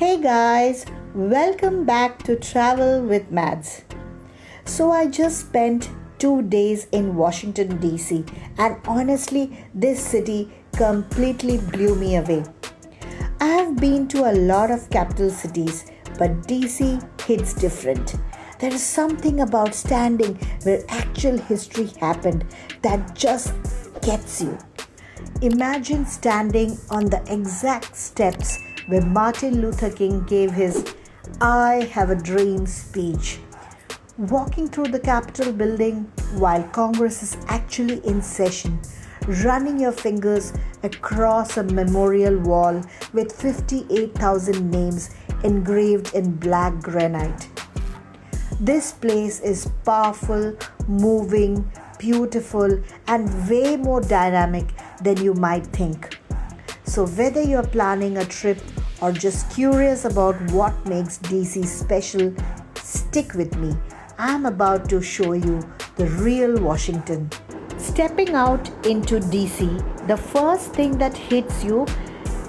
Hey guys, welcome back to Travel with Mads. So I just spent 2 days in Washington DC, and honestly, this city completely blew me away. I have been to a lot of capital cities, but DC hits different. There is something about standing where actual history happened that just gets you. Imagine standing on the exact steps where Martin Luther King gave his I Have a Dream speech. Walking through the Capitol building while Congress is actually in session, running your fingers across a memorial wall with 58,000 names engraved in black granite. This place is powerful, moving, beautiful, and way more dynamic than you might think. So whether you're planning a trip or just curious about what makes DC special, stick with me. I'm about to show you the real Washington. Stepping out into DC, the first thing that hits you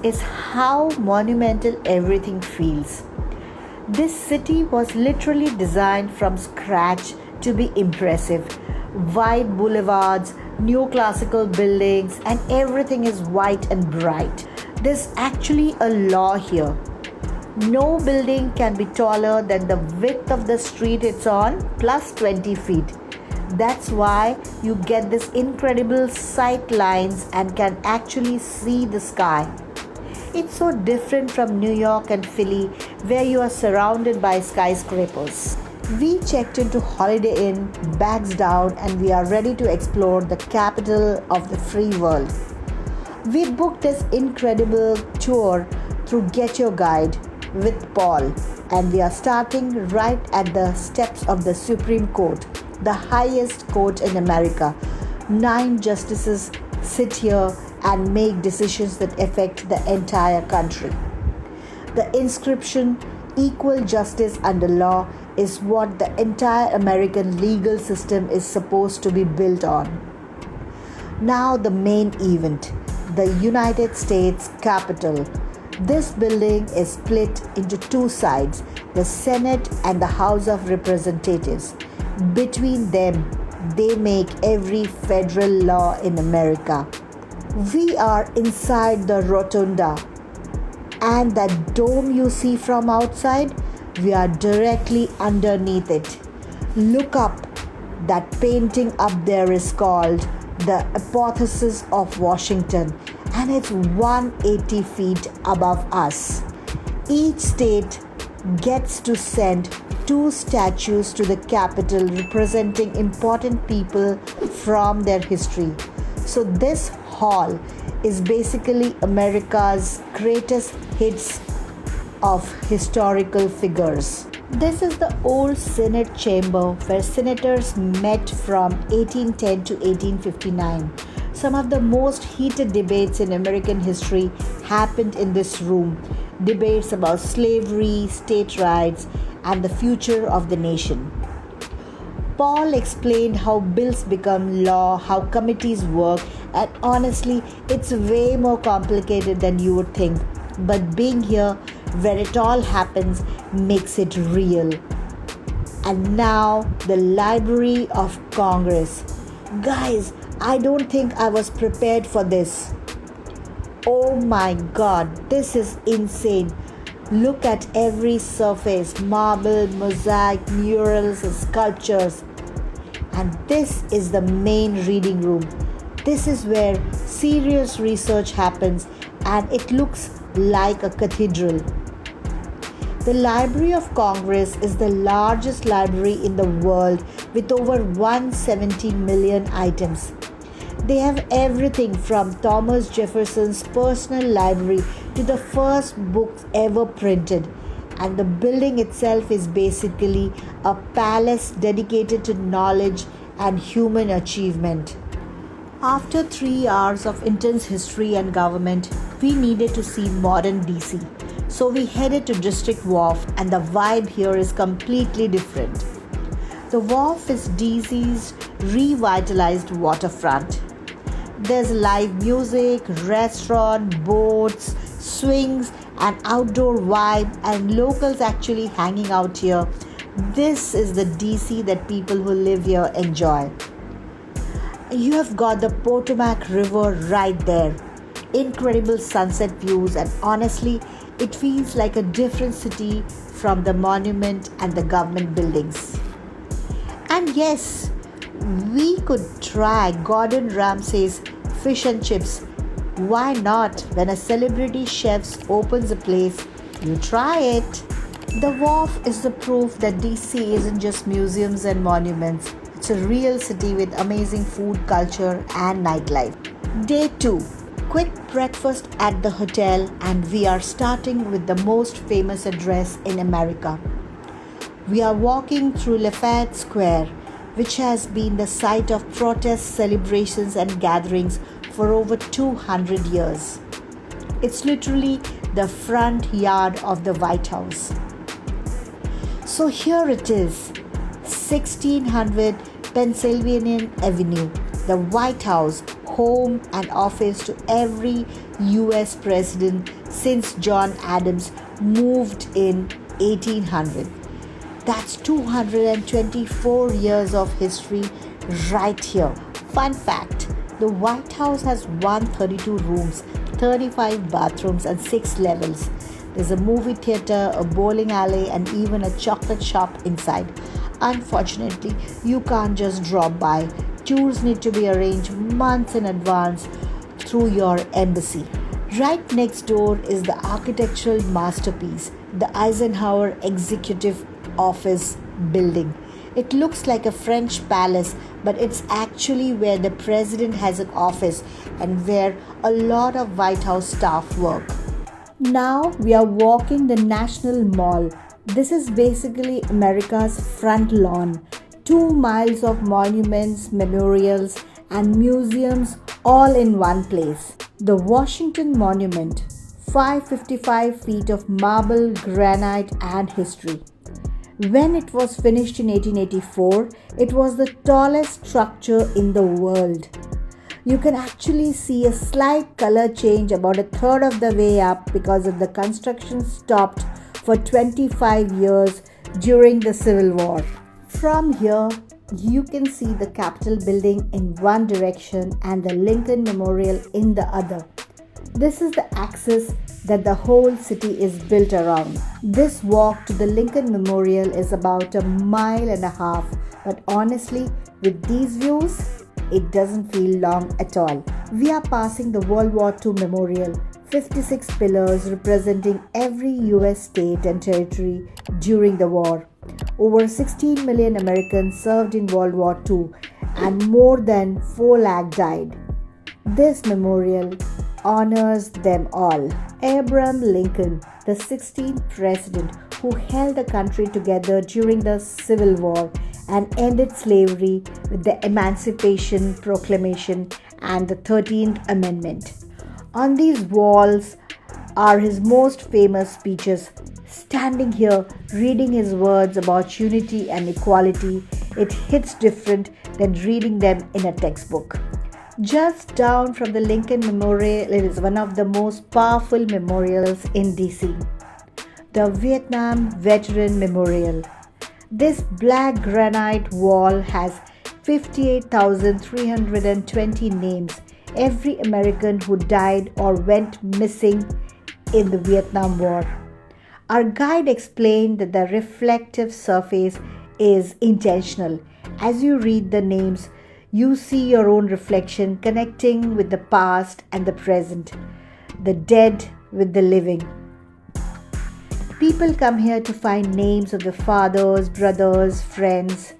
is how monumental everything feels. This city was literally designed from scratch to be impressive. Wide boulevards, neoclassical buildings, and everything is white and bright. There's actually a law here. No building can be taller than the width of the street it's on plus 20 feet. That's why you get this incredible sight lines and can actually see the sky. It's so different from New York and Philly, where you are surrounded by skyscrapers. We checked into Holiday Inn, bags down, and we are ready to explore the capital of the free world. We booked this incredible tour through Get Your Guide with Paul, and we are starting right at the steps of the Supreme Court, the highest court in America. 9 justices sit here and make decisions that affect the entire country. The inscription, Equal Justice Under Law, is what the entire American legal system is supposed to be built on. Now the main event, the United States Capitol. This building is split into 2 sides, the Senate and the House of Representatives. Between them, they make every federal law in America. We are inside the rotunda, and that dome you see from outside, we are directly underneath it. Look up. That painting up there is called the Apotheosis of Washington, and it's 180 feet above us. Each state gets to send 2 statues to the Capitol representing important people from their history. So this hall is basically America's greatest hits of historical figures. This is the old Senate chamber where senators met from 1810 to 1859. Some of the most heated debates in American history happened in this room. Debates about slavery, state rights, and the future of the nation. Paul explained how bills become law, how committees work, and honestly, it's way more complicated than you would think. But being here, where it all happens, makes it real. And now, the Library of Congress. Guys, I don't think I was prepared for this. Oh my god, this is insane. Look at every surface, marble, mosaic, murals, sculptures. And this is the main reading room. This is where serious research happens, and it looks like a cathedral. The Library of Congress is the largest library in the world with over 170 million items. They have everything from Thomas Jefferson's personal library to the first books ever printed. And the building itself is basically a palace dedicated to knowledge and human achievement. After 3 hours of intense history and government, we needed to see modern DC. So we headed to District Wharf, and the vibe here is completely different. The Wharf is DC's revitalized waterfront. There's live music, restaurant, boats, swings, an outdoor vibe, and locals actually hanging out here. This is the DC that people who live here enjoy. You have got the Potomac River right there. Incredible sunset views, and honestly, it feels like a different city from the monument and the government buildings. And yes, we could try Gordon Ramsay's fish and chips. Why not? When a celebrity chef opens a place, you try it. The Wharf is the proof that DC isn't just museums and monuments. It's a real city with amazing food, culture, and nightlife. Day 2. Quick breakfast at the hotel, and we are starting with the most famous address in America. We are walking through Lafayette Square, which has been the site of protests, celebrations, and gatherings for over 200 years. It's literally the front yard of the White House. So here it is, 1600 Pennsylvania Avenue, the White House, home and office to every US president since John Adams moved in 1800. That's 224 years of history right here. Fun fact, the White House has 132 rooms, 35 bathrooms, and 6 levels. There's a movie theater, a bowling alley, and even a chocolate shop inside. Unfortunately, you can't just drop by. Tours need to be arranged months in advance through your embassy. Right next door is the architectural masterpiece, the Eisenhower Executive Office building. It looks like a French palace, but it's actually where the president has an office and where a lot of White House staff work. Now we are walking the National Mall. This is basically America's front lawn. 2 miles of monuments, memorials, and museums all in one place. The Washington Monument, 555 feet of marble, granite, and history. When it was finished in 1884, it was the tallest structure in the world. You can actually see a slight color change about a third of the way up because of the construction stopped for 25 years during the Civil War. From here, you can see the Capitol building in one direction and the Lincoln Memorial in the other. This is the axis that the whole city is built around. This walk to the Lincoln Memorial is about a mile and a half, but honestly, with these views, it doesn't feel long at all. We are passing the World War II Memorial, 56 pillars representing every US state and territory during the war. Over 16 million Americans served in World War II and more than 4 lakh died. This memorial honors them all. Abraham Lincoln, the 16th president who held the country together during the Civil War and ended slavery with the Emancipation Proclamation and the 13th Amendment. On these walls are his most famous speeches. Standing here, reading his words about unity and equality, it hits different than reading them in a textbook. Just down from the Lincoln Memorial is one of the most powerful memorials in DC, the Vietnam Veteran Memorial. This black granite wall has 58,320 names, every American who died or went missing in the Vietnam War. Our guide explained that the reflective surface is intentional. As you read the names, you see your own reflection connecting with the past and the present, the dead with the living. People come here to find names of the fathers, brothers, friends.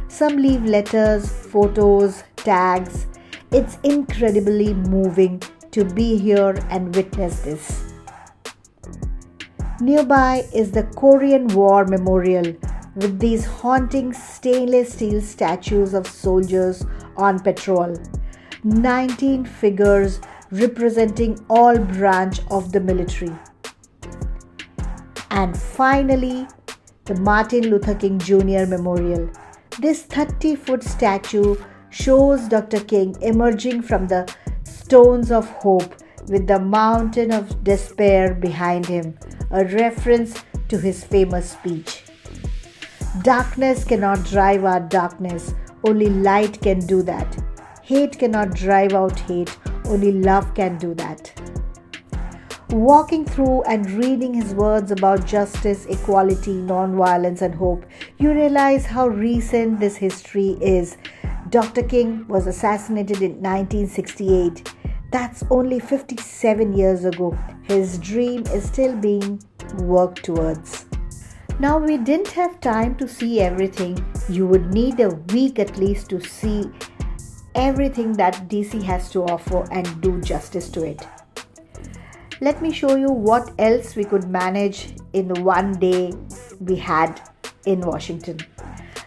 Some leave letters, photos, tags. It's incredibly moving to be here and witness this. Nearby is the Korean War Memorial with these haunting stainless steel statues of soldiers on patrol. 19 figures representing all branch of the military. And finally, the Martin Luther King Jr. Memorial. This 30-foot statue shows Dr. King emerging from the stones of hope, with the mountain of despair behind him, a reference to his famous speech. Darkness cannot drive out darkness, only light can do that. Hate cannot drive out hate, only love can do that. Walking through and reading his words about justice, equality, non-violence, and hope, you realize how recent this history is. Dr. King was assassinated in 1968. That's only 57 years ago. His dream is still being worked towards. Now, we didn't have time to see everything. You would need a week at least to see everything that DC has to offer and do justice to it. Let me show you what else we could manage in the one day we had in Washington.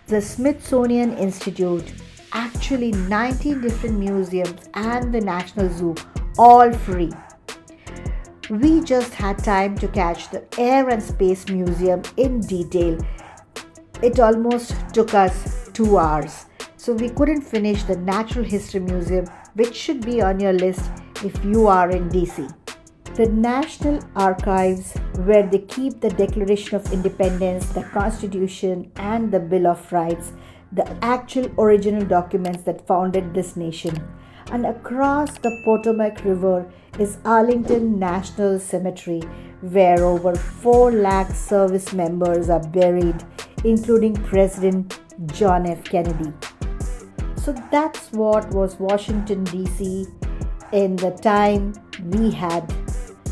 The Smithsonian Institute, actually 19 different museums and the National Zoo, all free. We just had time to catch the Air and Space Museum in detail. It almost took us 2 hours. So we couldn't finish the Natural History Museum, which should be on your list if you are in DC. The National Archives, where they keep the Declaration of Independence, the Constitution, and the Bill of Rights, the actual original documents that founded this nation. And across the Potomac River is Arlington National Cemetery, where over 4 lakh service members are buried, including President John F. Kennedy. So that's what was Washington, D.C. in the time we had.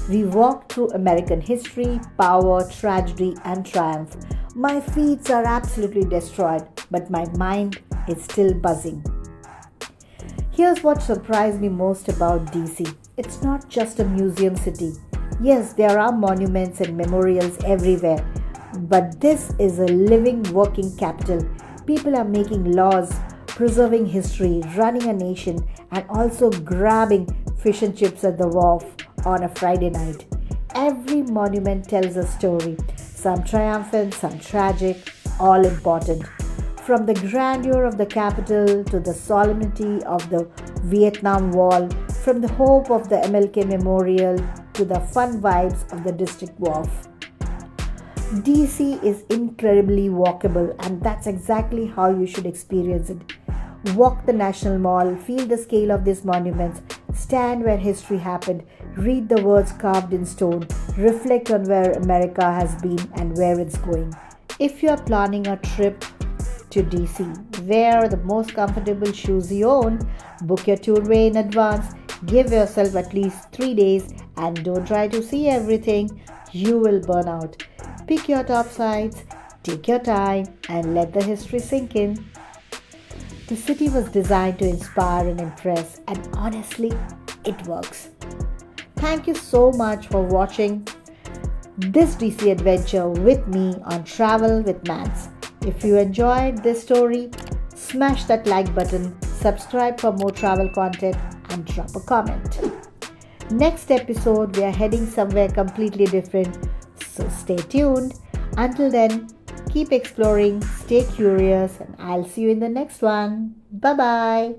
We walked through American history, power, tragedy, and triumph. My feet are absolutely destroyed, but my mind is still buzzing. Here's what surprised me most about DC. It's not just a museum city. Yes, there are monuments and memorials everywhere, but this is a living, working capital. People are making laws, preserving history, running a nation, and also grabbing fish and chips at the Wharf on a Friday night. Every monument tells a story, some triumphant, some tragic, all important. From the grandeur of the Capitol to the solemnity of the Vietnam Wall, from the hope of the MLK Memorial to the fun vibes of the District Wharf. DC is incredibly walkable, and that's exactly how you should experience it. Walk the National Mall, feel the scale of these monuments, stand where history happened, read the words carved in stone, reflect on where America has been and where it's going. If you're planning a trip to DC, wear the most comfortable shoes you own, book your tour way in advance, give yourself at least 3 days, and don't try to see everything. You will burn out. Pick your top sites, take your time, and let the history sink in. The city was designed to inspire and impress, and honestly, it works. Thank you so much for watching this DC adventure with me on Travel with Mads. If you enjoyed this story, smash that like button, subscribe for more travel content, and drop a comment. Next episode, we are heading somewhere completely different, so stay tuned. Until then, keep exploring, stay curious, and I'll see you in the next one. Bye bye.